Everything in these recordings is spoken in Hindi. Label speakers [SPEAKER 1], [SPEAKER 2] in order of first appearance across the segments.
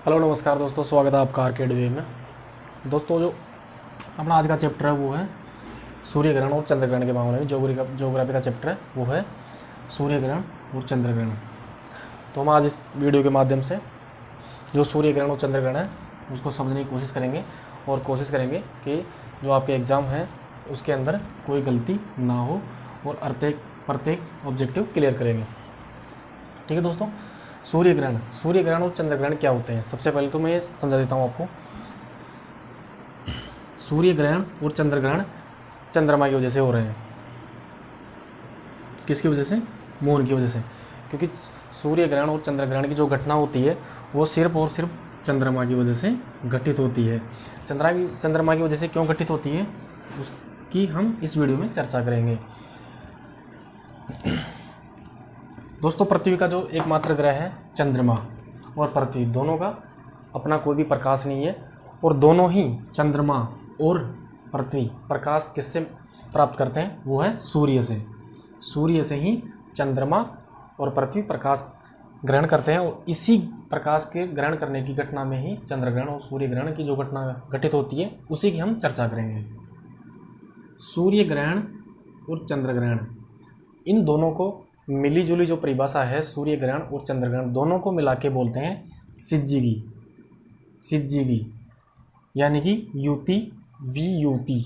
[SPEAKER 1] हेलो नमस्कार दोस्तों, स्वागत है आपका आरकेडवे में। दोस्तों, जो अपना आज का चैप्टर है वो है सूर्य ग्रहण और चंद्र ग्रहण के मामले में। ज्योग्राफी का चैप्टर है वो है सूर्य ग्रहण और चंद्र ग्रहण। तो हम आज इस वीडियो के माध्यम से जो सूर्य ग्रहण और चंद्र ग्रहण है उसको समझने की कोशिश करेंगे और कोशिश करेंगे कि जो आपके एग्ज़ाम है उसके अंदर कोई गलती ना हो और प्रत्येक ऑब्जेक्टिव क्लियर करेंगे। ठीक है दोस्तों, सूर्य ग्रहण और चंद्र ग्रहण क्या होते हैं। सबसे पहले तो मैं ये समझा देता हूँ आपको। सूर्य ग्रहण और चंद्र ग्रहण चंद्रमा की वजह से हो रहे हैं। किसकी वजह से? मून की वजह से। क्योंकि सूर्य ग्रहण और चंद्र ग्रहण की जो घटना होती है वो सिर्फ और सिर्फ चंद्रमा की वजह से घटित होती है। चंद्रमा की वजह से क्यों घटित होती है उसकी हम इस वीडियो में चर्चा करेंगे। दोस्तों, पृथ्वी का जो एकमात्र ग्रह है चंद्रमा और पृथ्वी, दोनों का अपना कोई भी प्रकाश नहीं है और दोनों ही चंद्रमा और पृथ्वी प्रकाश किससे प्राप्त करते हैं? वो है सूर्य से। सूर्य से ही चंद्रमा और पृथ्वी प्रकाश ग्रहण करते हैं और इसी प्रकाश के ग्रहण करने की घटना में ही चंद्र ग्रहण और सूर्य ग्रहण की जो घटना घटित होती है उसी की हम चर्चा करेंगे। सूर्य ग्रहण और चंद्र ग्रहण, इन दोनों को मिली जुली जो परिभाषा है सूर्य ग्रहण और चंद्र ग्रहण दोनों को मिला के बोलते हैं सिज्जिगी, यानी कि युति वियुति।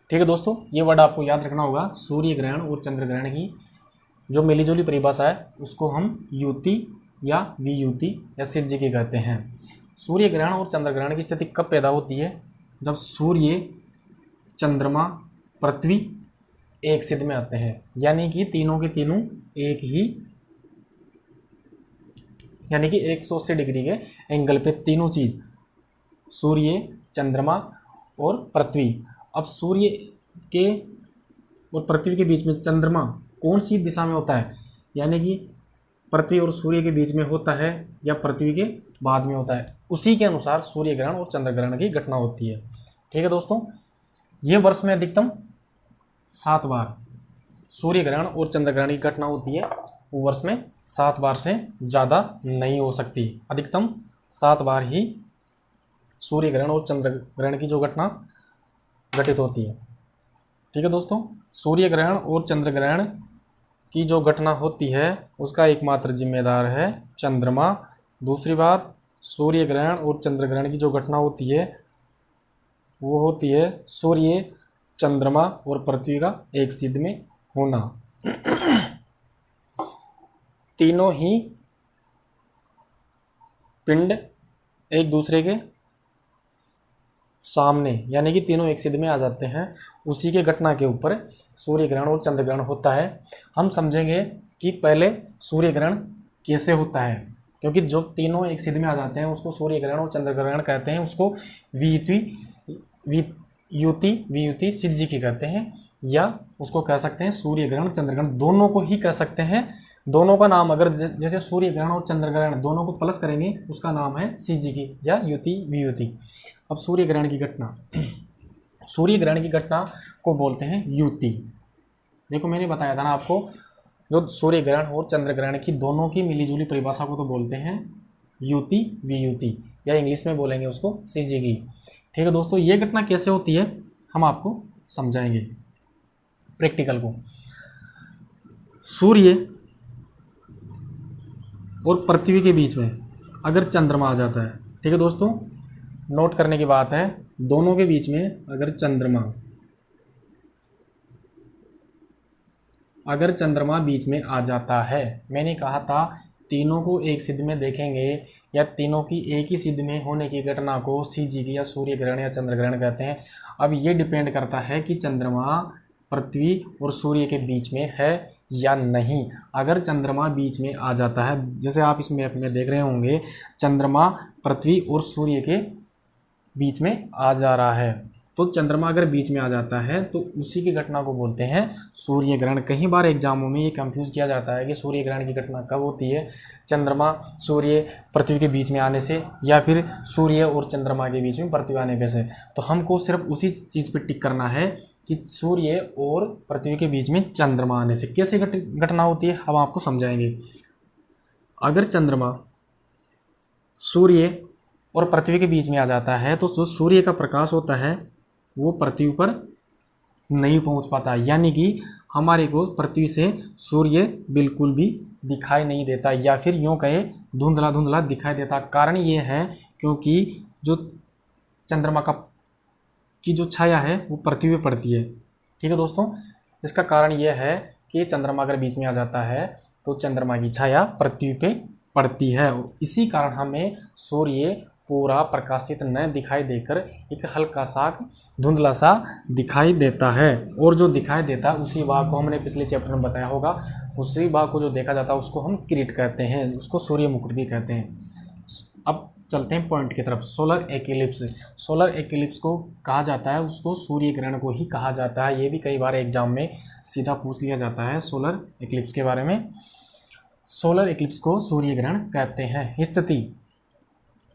[SPEAKER 1] ठीक है दोस्तों, ये वर्ड आपको याद रखना होगा। सूर्य ग्रहण और चंद्र ग्रहण की जो मिली जुली परिभाषा है उसको हम युति या वियुति या सिज्जिगी कहते हैं। सूर्य ग्रहण और चंद्र ग्रहण की स्थिति कब पैदा होती है? जब सूर्य, चंद्रमा, पृथ्वी एक सिद्ध में आते हैं, यानी कि तीनों के तीनों एक ही, यानी कि 180 डिग्री के एंगल पे तीनों चीज सूर्य, चंद्रमा और पृथ्वी। अब सूर्य के और पृथ्वी के बीच में चंद्रमा कौन सी दिशा में होता है, यानी कि पृथ्वी और सूर्य के बीच में होता है या पृथ्वी के बाद में होता है, उसी के अनुसार सूर्य ग्रहण और चंद्र ग्रहण की घटना होती है। ठीक है दोस्तों, ये वर्ष में अधिकतम 7 बार सूर्य ग्रहण और चंद्र ग्रहण की घटना होती है। वो वर्ष में 7 बार से ज़्यादा नहीं हो सकती। अधिकतम 7 बार ही सूर्य ग्रहण और चंद्र ग्रहण की जो घटना घटित होती है। ठीक है दोस्तों, सूर्य ग्रहण और चंद्र ग्रहण की जो घटना होती है उसका एकमात्र जिम्मेदार है चंद्रमा। दूसरी बात, सूर्य ग्रहण और चंद्र ग्रहण की जो घटना होती है वो होती है सूर्य, चंद्रमा और पृथ्वी का एक सिद्ध में होना। तीनों ही पिंड एक दूसरे के सामने, यानी कि तीनों एक सिद्ध में आ जाते हैं, उसी के घटना के ऊपर सूर्य ग्रहण और चंद्र ग्रहण होता है। हम समझेंगे कि पहले सूर्य ग्रहण कैसे होता है, क्योंकि जो तीनों एक सिद्ध में आ जाते हैं उसको सूर्य ग्रहण और चंद्र ग्रहण कहते हैं। उसको युति वियुति सिज्जिगी कहते हैं, या उसको कह सकते हैं सूर्य ग्रहण चंद्र ग्रहण, दोनों को ही कह सकते हैं। दोनों का नाम अगर जैसे सूर्य ग्रहण और चंद्र ग्रहण दोनों को प्लस करेंगे उसका नाम है सिज्जिगी या युति वियुति। अब सूर्य ग्रहण की घटना, सूर्य ग्रहण की घटना को बोलते हैं युति। देखो, मैंने बताया था ना आपको, जो सूर्य ग्रहण और चंद्र ग्रहण की दोनों की मिलीजुली परिभाषा को तो बोलते हैं युति वियुति, या इंग्लिश में बोलेंगे उसको सिज्जिगी। ठीक है दोस्तों, ये घटना कैसे होती है हम आपको समझाएंगे प्रैक्टिकल को। सूर्य और पृथ्वी के बीच में अगर चंद्रमा आ जाता है, ठीक है दोस्तों, नोट करने की बात है, दोनों के बीच में अगर चंद्रमा बीच में आ जाता है, मैंने कहा था तीनों को एक सिद्ध में देखेंगे या तीनों की एक ही सिद्ध में होने की घटना को सिज्जिगी या सूर्य ग्रहण या चंद्र ग्रहण कहते हैं। अब ये डिपेंड करता है कि चंद्रमा पृथ्वी और सूर्य के बीच में है या नहीं। अगर चंद्रमा बीच में आ जाता है, जैसे आप इस मैप में देख रहे होंगे, चंद्रमा पृथ्वी और सूर्य के बीच में आ जा रहा है, तो चंद्रमा अगर बीच में आ जाता है तो उसी की घटना को बोलते हैं सूर्य ग्रहण। कई बार एग्जामों में ये कंफ्यूज किया जाता है कि सूर्य ग्रहण की घटना कब होती है, चंद्रमा सूर्य पृथ्वी के बीच में आने से या फिर सूर्य और चंद्रमा के बीच में पृथ्वी आने पे से। तो हमको सिर्फ उसी चीज़ पे टिक करना है कि सूर्य और पृथ्वी के बीच में चंद्रमा आने से कैसे घटना होती है, हम आपको समझाएंगे। अगर चंद्रमा सूर्य और पृथ्वी के बीच में आ जाता है तो जो सूर्य का प्रकाश होता है वो पृथ्वी पर नहीं पहुंच पाता, यानी कि हमारे को पृथ्वी से सूर्य बिल्कुल भी दिखाई नहीं देता, या फिर यूँ कहे धुंधला धुंधला दिखाई देता। कारण ये है क्योंकि जो चंद्रमा की जो छाया है वो पृथ्वी पे पड़ती है। ठीक है दोस्तों, इसका कारण यह है कि चंद्रमा अगर बीच में आ जाता है तो चंद्रमा की छाया पृथ्वी पे पड़ती है। इसी कारण हमें सूर्य पूरा प्रकाशित न दिखाई देकर एक हल्का सा धुंधला सा दिखाई देता है। और जो दिखाई देता है उसी भाग को हमने पिछले चैप्टर में बताया होगा, उसी भाग को जो देखा जाता है उसको हम किरीट कहते हैं, उसको सूर्य मुकुट भी कहते हैं। अब चलते हैं पॉइंट की तरफ। सोलर एक्लिप्स, सोलर एक्लिप्स को कहा जाता है, उसको सूर्य ग्रहण को ही कहा जाता है। ये भी कई बार एग्जाम में सीधा पूछ लिया जाता है सोलर एक्लिप्स के बारे में। सोलर एक्लिप्स को सूर्य ग्रहण कहते हैं।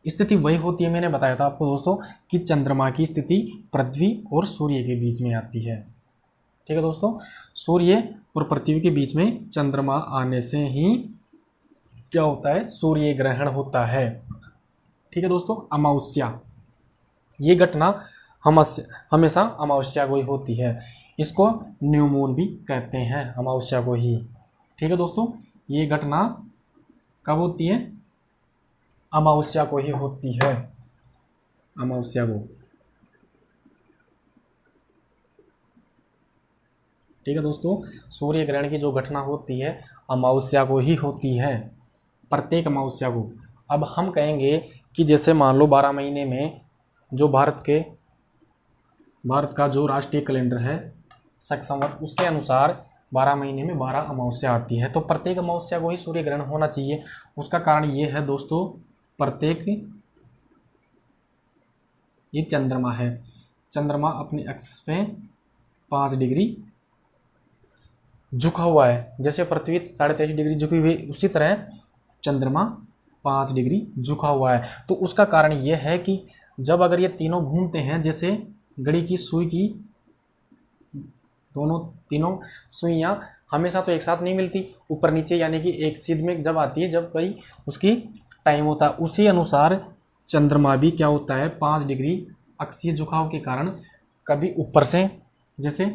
[SPEAKER 1] स्थिति वही होती है, मैंने बताया था आपको दोस्तों कि चंद्रमा की स्थिति पृथ्वी और सूर्य के बीच में आती है। ठीक है दोस्तों, सूर्य और पृथ्वी के बीच में चंद्रमा आने से ही क्या होता है, सूर्य ग्रहण होता है। ठीक है दोस्तों, अमावस्या, ये घटना हमेशा अमावस्या को ही होती है। इसको न्यू मून भी कहते हैं, अमावस्या को ही। ठीक है दोस्तों, ये घटना कब होती है, अमावस्या को ही होती है, अमावस्या को। ठीक है दोस्तों, सूर्य ग्रहण की जो घटना होती है अमावस्या को ही होती है, प्रत्येक अमावस्या को। अब हम कहेंगे कि जैसे मान लो 12 महीने में जो भारत का जो राष्ट्रीय कैलेंडर है शक संवत, उसके अनुसार 12 महीने में 12 अमावस्या आती है, तो प्रत्येक अमावस्या को ही सूर्य ग्रहण होना चाहिए। उसका कारण ये है दोस्तों, प्रत्येक ये चंद्रमा है, चंद्रमा अपने एक्सिस पे 5 डिग्री झुका हुआ है। जैसे पृथ्वी 23.5 डिग्री झुकी हुई, उसी तरह चंद्रमा 5 डिग्री झुका हुआ है। तो उसका कारण यह है कि जब अगर ये तीनों घूमते हैं, जैसे घड़ी की सुई की तीनों सुइयां हमेशा तो एक साथ नहीं मिलती, ऊपर नीचे, यानी कि एक सीध में जब आती है, जब कहीं उसकी टाइम होता है, उसी अनुसार चंद्रमा भी क्या होता है, 5 डिग्री अक्षीय झुकाव के कारण कभी ऊपर से, जैसे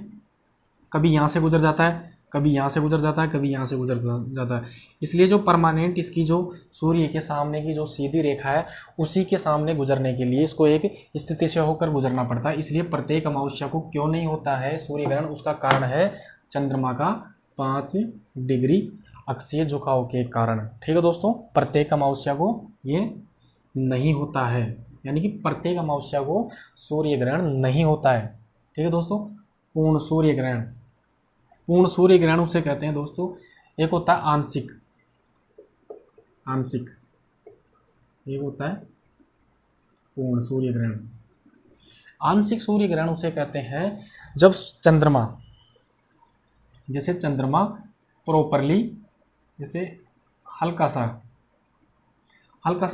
[SPEAKER 1] कभी यहाँ से गुजर जाता है, कभी यहाँ से गुजर जाता है, कभी यहाँ से गुजर जाता है। इसलिए जो परमानेंट इसकी जो सूर्य के सामने की जो सीधी रेखा है उसी के सामने गुजरने के लिए इसको एक स्थिति से होकर गुजरना पड़ता है। इसलिए प्रत्येक अमावस्या को क्यों नहीं होता है सूर्य ग्रहण, उसका कारण है चंद्रमा का 5 डिग्री अक्षीय झुकाव के कारण। ठीक है दोस्तों, प्रत्येक अमावस्या को ये नहीं होता है, यानी कि प्रत्येक अमावस्या को सूर्य ग्रहण नहीं होता है। ठीक है दोस्तों, पूर्ण सूर्य ग्रहण, पूर्ण सूर्य ग्रहण उसे कहते हैं दोस्तों। एक होता है आंशिक, एक होता है पूर्ण सूर्य ग्रहण। आंशिक सूर्य ग्रहण उसे कहते हैं जब चंद्रमा, जैसे चंद्रमा प्रॉपरली, जैसे हल्का सा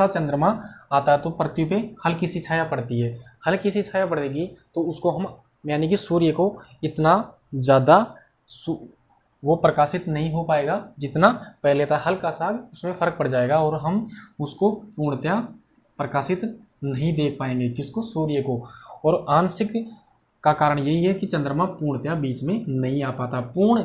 [SPEAKER 1] चंद्रमा आता है तो पृथ्वी पे हल्की सी छाया पड़ती है, हल्की सी छाया पड़ेगी तो उसको हम, यानी कि सूर्य को इतना ज़्यादा वो प्रकाशित नहीं हो पाएगा जितना पहले था, हल्का सा उसमें फ़र्क पड़ जाएगा और हम उसको पूर्णतया प्रकाशित नहीं देख पाएंगे, किसको, सूर्य को। और आंशिक का कारण यही है कि चंद्रमा पूर्णतया बीच में नहीं आ पाता। पूर्ण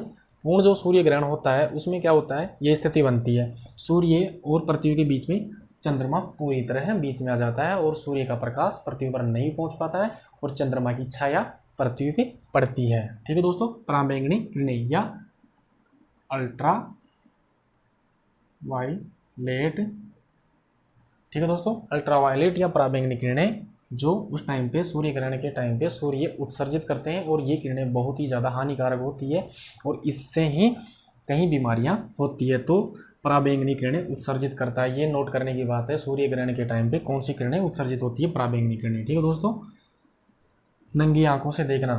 [SPEAKER 1] जो सूर्य ग्रहण होता है उसमें क्या होता है, ये स्थिति बनती है, सूर्य और पृथ्वी के बीच में चंद्रमा पूरी तरह बीच में आ जाता है और सूर्य का प्रकाश पृथ्वी पर नहीं पहुंच पाता है और चंद्रमा की छाया पृथ्वी पे पड़ती है। ठीक है दोस्तों, पराबैंगनी किरणें या अल्ट्रा वायलेट, ठीक है दोस्तों, अल्ट्रा वायलेट या पराबैंगनी किरणें जो उस टाइम पे सूर्य ग्रहण के टाइम पे सूर्य उत्सर्जित करते हैं और ये किरणें बहुत ही ज़्यादा हानिकारक होती है और इससे ही कई बीमारियां होती है। तो पराबैंगनी किरणें उत्सर्जित करता है, ये नोट करने की बात है, सूर्य ग्रहण के टाइम पे कौन सी किरणें उत्सर्जित होती है, पराबैंगनी किरणें। ठीक है दोस्तों, नंगी आंखों से देखना,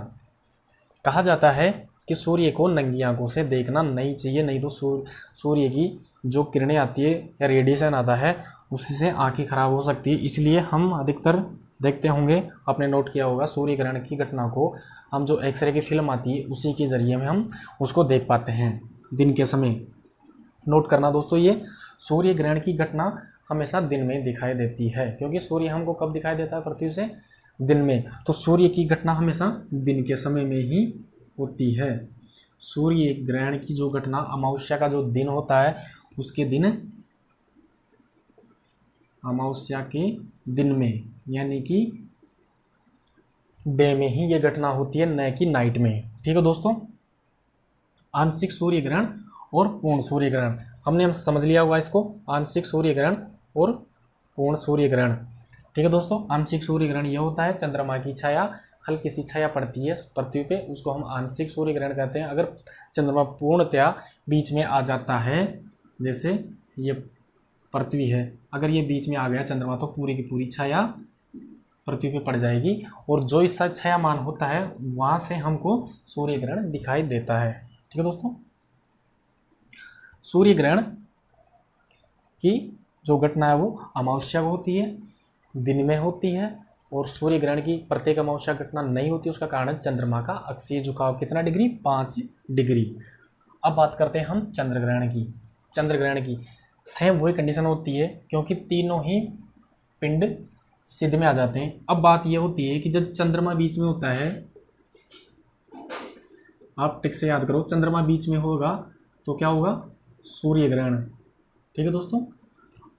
[SPEAKER 1] कहा जाता है कि सूर्य को नंगी आंखों से देखना नहीं चाहिए, नहीं तो सूर्य की जो किरणें आती है या रेडिएशन आता है उससे आंखें खराब हो सकती है। इसलिए हम अधिकतर देखते होंगे, आपने नोट किया होगा, सूर्य ग्रहण की घटना को हम जो एक्सरे की फिल्म आती है उसी के ज़रिए में हम उसको देख पाते हैं दिन के समय। नोट करना दोस्तों, ये सूर्य ग्रहण की घटना हमेशा दिन में दिखाई देती है, क्योंकि सूर्य हमको कब दिखाई देता है पृथ्वी से? दिन में। तो सूर्य की घटना हमेशा दिन के समय में ही होती है। सूर्य ग्रहण की जो घटना अमावस्या का जो दिन होता है उसके दिन, अमावस्या के दिन में यानी कि डे में ही ये घटना होती है, न कि नाइट में। ठीक है दोस्तों, आंशिक सूर्य ग्रहण और पूर्ण सूर्य ग्रहण हम समझ लिया होगा इसको, आंशिक सूर्य ग्रहण और पूर्ण सूर्य ग्रहण। ठीक है दोस्तों, आंशिक सूर्य ग्रहण यह होता है चंद्रमा की छाया, हल्की सी छाया पड़ती है पृथ्वी पे, उसको हम आंशिक सूर्य ग्रहण कहते हैं। अगर चंद्रमा पूर्णतया बीच में आ जाता है, जैसे ये पृथ्वी है, अगर ये बीच में आ गया चंद्रमा तो पूरी की पूरी छाया पृथ्वी पे पड़ जाएगी, और जो इसका छायामान होता है वहाँ से हमको सूर्य ग्रहण दिखाई देता है। ठीक है दोस्तों, सूर्य ग्रहण की जो घटना है वो अमावस्या को होती है, दिन में होती है, और सूर्य ग्रहण की प्रत्येक अमावस्या घटना नहीं होती। उसका कारण है चंद्रमा का अक्षीय झुकाव कितना डिग्री? 5 डिग्री। अब बात करते हैं हम चंद्र ग्रहण की। चंद्र ग्रहण की सेम वही कंडीशन होती है, क्योंकि तीनों ही पिंड सिद्ध में आ जाते हैं। अब बात यह होती है कि जब चंद्रमा बीच में होता है, आप टिक से याद करो, चंद्रमा बीच में होगा तो क्या होगा? सूर्य ग्रहण। ठीक है दोस्तों,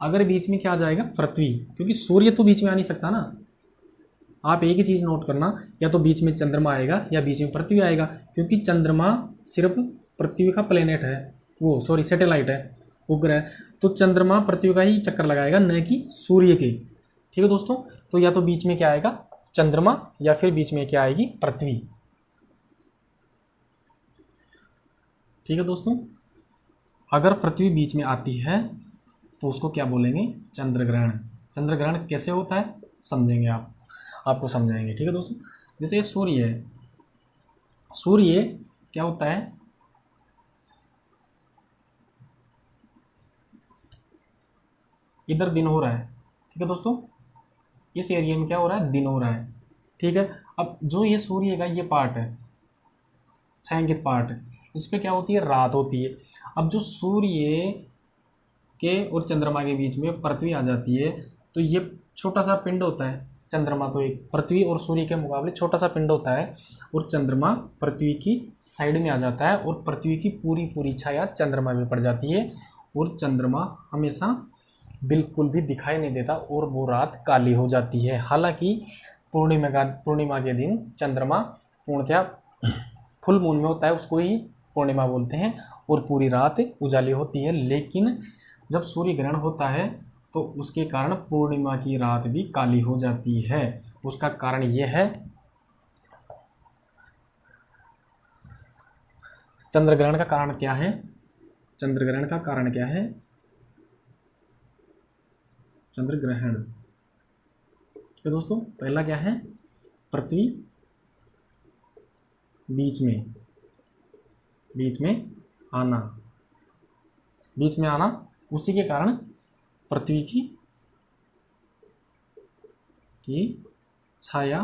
[SPEAKER 1] अगर बीच में क्या आ जाएगा? पृथ्वी, क्योंकि सूर्य तो बीच में आ नहीं सकता ना। आप एक ही चीज़ नोट करना, या तो बीच में चंद्रमा आएगा या बीच में पृथ्वी आएगा, क्योंकि चंद्रमा सिर्फ पृथ्वी का प्लेनेट है, वो सॉरी सैटेलाइट है, उपग्रह। तो चंद्रमा पृथ्वी का ही चक्कर लगाएगा, न कि सूर्य के। ठीक है दोस्तों, तो या तो बीच में क्या आएगा? चंद्रमा, या फिर बीच में क्या आएगी? पृथ्वी। ठीक है दोस्तों, अगर पृथ्वी बीच में आती है तो उसको क्या बोलेंगे? चंद्र ग्रहण। चंद्र ग्रहण कैसे होता है समझेंगे, आपको समझाएंगे। ठीक है दोस्तों, जैसे सूर्य है, सूर्य क्या होता है? इधर दिन हो रहा है। ठीक है दोस्तों, इस एरिया में क्या हो रहा है? दिन हो रहा है। ठीक है, अब जो ये सूर्य का ये पार्ट है, छायांकित पार्ट, इस पर क्या होती है? रात होती है। अब जो सूर्य के और चंद्रमा के बीच में पृथ्वी आ जाती है, तो ये छोटा सा पिंड होता है। चंद्रमा तो एक पृथ्वी और सूर्य के मुकाबले छोटा सा पिंड होता है, और चंद्रमा पृथ्वी की साइड में आ जाता है, और पृथ्वी की पूरी पूरी छाया चंद्रमा में पड़ जाती है, और चंद्रमा हमेशा बिल्कुल भी दिखाई नहीं देता, और वो रात काली हो जाती है। हालांकि पूर्णिमा के दिन चंद्रमा पूर्णतया फुल मून में होता है, उसको ही पूर्णिमा बोलते हैं, और पूरी रात उजाली होती है। लेकिन जब सूर्य ग्रहण होता है तो उसके कारण पूर्णिमा की रात भी काली हो जाती है। उसका कारण यह है, चंद्र ग्रहण का कारण क्या है? चंद्र ग्रहण का कारण क्या है? चंद्र ग्रहण, तो दोस्तों पहला क्या है? पृथ्वी बीच में आना, बीच में आना, उसी के कारण पृथ्वी की छाया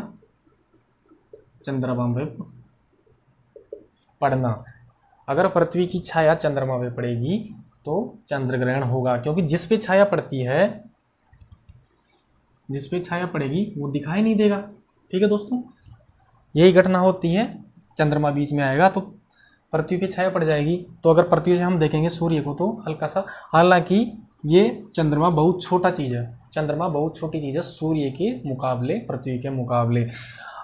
[SPEAKER 1] चंद्रमा पे पड़ना। अगर पृथ्वी की छाया चंद्रमा पे पड़ेगी तो चंद्र ग्रहण होगा, क्योंकि जिस पे छाया पड़ती है, जिस पे छाया पड़ेगी वो दिखाई नहीं देगा। ठीक है दोस्तों, यही घटना होती है, चंद्रमा बीच में आएगा तो पृथ्वी पे छाया पड़ जाएगी। तो अगर पृथ्वी से हम देखेंगे सूर्य को तो हल्का सा, हालांकि ये चंद्रमा बहुत छोटा चीज़ है, चंद्रमा बहुत छोटी चीज़ है सूर्य के मुकाबले, पृथ्वी के मुकाबले।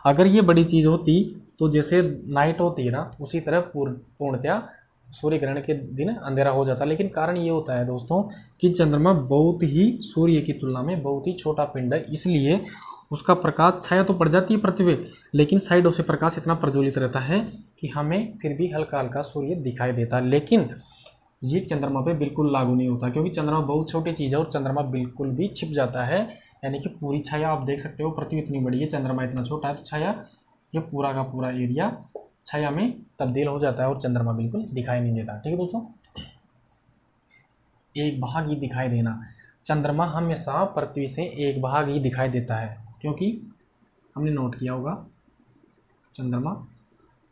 [SPEAKER 1] अगर ये बड़ी चीज़ होती तो जैसे नाइट होती है ना, उसी तरह पूर्णतया सूर्य ग्रहण के दिन अंधेरा हो जाता। लेकिन कारण ये होता है दोस्तों कि चंद्रमा बहुत ही सूर्य की तुलना में बहुत ही छोटा पिंड है, इसलिए उसका प्रकाश, छाया तो पड़ जाती है पृथ्वी, लेकिन साइडों से प्रकाश इतना प्रज्वलित रहता है कि हमें फिर भी हल्का हल्का सूर्य दिखाई देता है। लेकिन ये चंद्रमा पे बिल्कुल लागू नहीं होता, क्योंकि चंद्रमा बहुत छोटी चीज़ है और चंद्रमा बिल्कुल भी छिप जाता है। यानी कि पूरी छाया आप देख सकते हो, पृथ्वी इतनी बड़ी है, चंद्रमा इतना छोटा है, तो छाया ये पूरा का पूरा एरिया छाया में तब्दील हो जाता है और चंद्रमा बिल्कुल दिखाई नहीं देता। ठीक है दोस्तों, एक भाग ही दिखाई देना, चंद्रमा हमेशा पृथ्वी से एक भाग ही दिखाई देता है, क्योंकि हमने नोट किया होगा चंद्रमा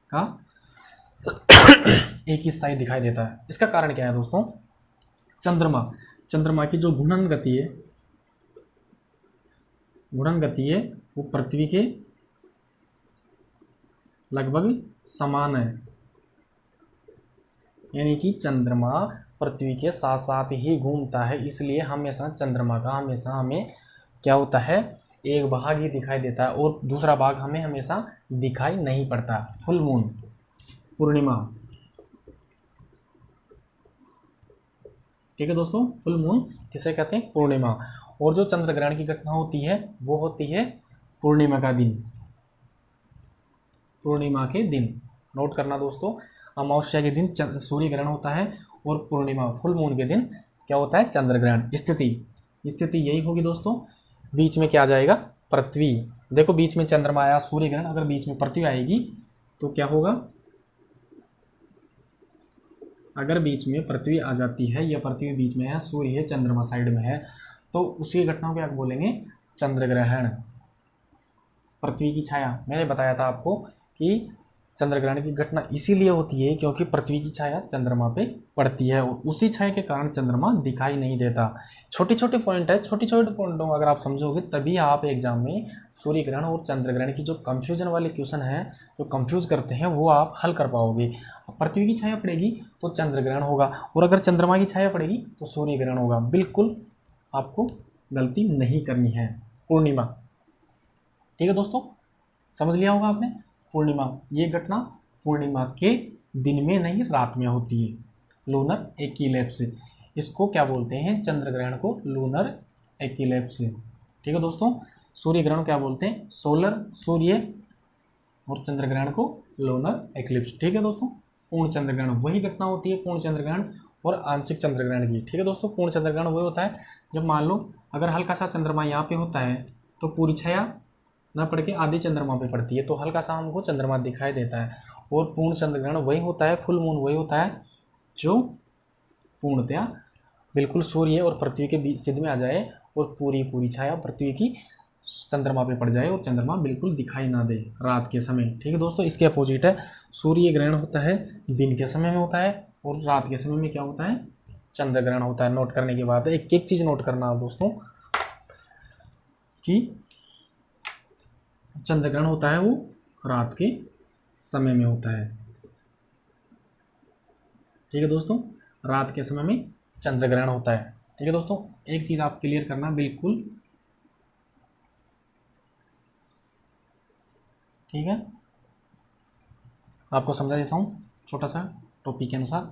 [SPEAKER 1] का एक हिस्सा ही दिखाई देता है। इसका कारण क्या है दोस्तों? चंद्रमा चंद्रमा की जो घूर्णन गति है, वो पृथ्वी के लगभग समान है। यानी कि चंद्रमा पृथ्वी के साथ साथ ही घूमता है, इसलिए हमेशा चंद्रमा का हमेशा हमें क्या होता है, एक भाग ही दिखाई देता है और दूसरा भाग हमें हमेशा दिखाई नहीं पड़ता। फुल मून, पूर्णिमा, ठीक है दोस्तों, फुल मून किसे कहते हैं, पूर्णिमा। और जो चंद्र ग्रहण की घटना होती है वो होती है पूर्णिमा का दिन, पूर्णिमा के दिन। नोट करना दोस्तों, अमावस्या के दिन सूर्य ग्रहण होता है और पूर्णिमा फुल मून के दिन क्या होता है, चंद्र ग्रहण। स्थिति यही होगी दोस्तों, बीच में क्या आ जाएगा, पृथ्वी। देखो बीच में चंद्रमा आया, सूर्य ग्रहण, अगर बीच में पृथ्वी आएगी तो क्या होगा, अगर बीच में पृथ्वी आ जाती है या पृथ्वी बीच में है, सूर्य है, चंद्रमा साइड में है, तो उसी घटना को क्या बोलेंगे, चंद्र ग्रहण। पृथ्वी की छाया, मैंने बताया था आपको कि चंद्र ग्रहण की घटना इसीलिए होती है क्योंकि पृथ्वी की छाया चंद्रमा पे पड़ती है और उसी छाया के कारण चंद्रमा दिखाई नहीं देता। छोटे छोटे पॉइंट है, छोटे छोटे पॉइंटों अगर आप समझोगे तभी आप एग्जाम में सूर्य ग्रहण और चंद्र ग्रहण की जो कंफ्यूजन वाले क्वेश्चन हैं, जो कंफ्यूज करते हैं, वो आप हल कर पाओगे। पृथ्वी की छाया पड़ेगी तो चंद्र ग्रहण होगा और अगर चंद्रमा की छाया पड़ेगी तो सूर्य ग्रहण होगा। बिल्कुल आपको गलती नहीं करनी है। पूर्णिमा, ठीक है दोस्तों, समझ लिया होगा आपने। पूर्णिमा, ये घटना पूर्णिमा के दिन में नहीं, रात में होती है, लूनर एक्लिप्स। इसको क्या बोलते हैं, चंद्र ग्रहण को लूनर एक्लिप्स। ठीक है दोस्तों, सूर्य ग्रहण क्या बोलते हैं, सोलर सूर्य, और चंद्र ग्रहण को लूनर एक्लिप्स। ठीक है दोस्तों, पूर्ण चंद्र ग्रहण वही घटना होती है, पूर्ण चंद्र ग्रहण और आंशिक चंद्र ग्रहण की। ठीक है दोस्तों, पूर्ण चंद्र ग्रहण वही होता है जब मान लो अगर हल्का सा चंद्रमा यहाँ पे होता है तो पूरी छाया ना पड़ के आधी चंद्रमा पे पड़ती है, तो हल्का सा हमको चंद्रमा दिखाई देता है। और पूर्ण चंद्र ग्रहण वही होता है, फुल मून वही होता है जो पूर्णतया बिल्कुल सूर्य और पृथ्वी के बीच सिद्ध में आ जाए और पूरी छाया पृथ्वी की चंद्रमा पे पड़ जाए और चंद्रमा बिल्कुल दिखाई ना दे रात के समय। ठीक है दोस्तों, इसके अपोजिट है, सूर्य ग्रहण होता है दिन के समय में होता है और रात के समय में क्या होता है, चंद्र ग्रहण होता है। नोट करने की बात है, एक एक चीज़ नोट करना दोस्तों कि चंद्र ग्रहण होता है वो रात के समय में होता है। ठीक है दोस्तों, रात के समय में चंद्र ग्रहण होता है। ठीक है दोस्तों, एक चीज़ आप क्लियर करना बिल्कुल, ठीक है, आपको समझा देता हूँ छोटा सा टॉपिक के अनुसार।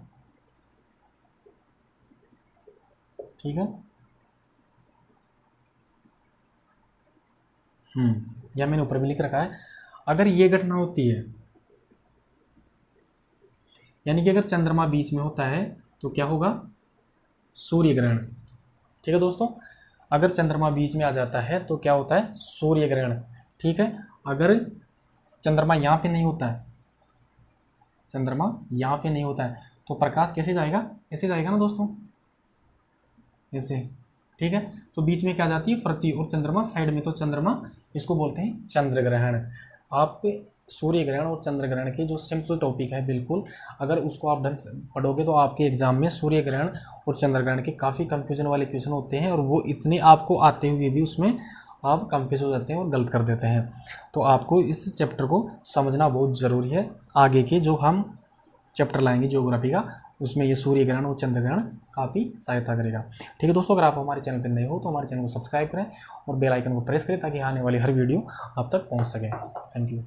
[SPEAKER 1] ठीक है, या मैंने ऊपर भी लिख रखा है, अगर ये घटना होती है, यानी कि अगर चंद्रमा बीच में होता है तो क्या होगा, सूर्य ग्रहण। ठीक है दोस्तों, अगर चंद्रमा बीच में आ जाता है तो क्या होता है, सूर्य ग्रहण। ठीक है, अगर चंद्रमा यहाँ पे नहीं होता है, चंद्रमा यहाँ पे नहीं होता है तो प्रकाश कैसे जाएगा, ऐसे जाएगा ना दोस्तों, ऐसे। ठीक है, तो बीच में क्या जाती है, पृथ्वी और चंद्रमा साइड में, तो चंद्रमा, इसको बोलते हैं चंद्र ग्रहण। आप सूर्य ग्रहण और चंद्र ग्रहण के जो सिंपल टॉपिक है बिल्कुल, अगर उसको आप ढंग से पढ़ोगे तो आपके एग्जाम में सूर्य ग्रहण और चंद्र ग्रहण के काफ़ी कंफ्यूजन वाले क्वेश्चन होते हैं और वो इतने आपको आते हुए भी उसमें आप कंफ्यूज हो जाते हैं और गलत कर देते हैं। तो आपको इस चैप्टर को समझना बहुत ज़रूरी है। आगे के जो हम चैप्टर लाएंगे ज्योग्राफी का, उसमें ये सूर्य ग्रहण और चंद्र ग्रहण काफ़ी सहायता करेगा। ठीक है दोस्तों, अगर आप हमारे चैनल पर नए हो तो हमारे चैनल को सब्सक्राइब करें और बेल आइकन को प्रेस करें ताकि आने वाली हर वीडियो आप तक पहुंच सके। Thank you.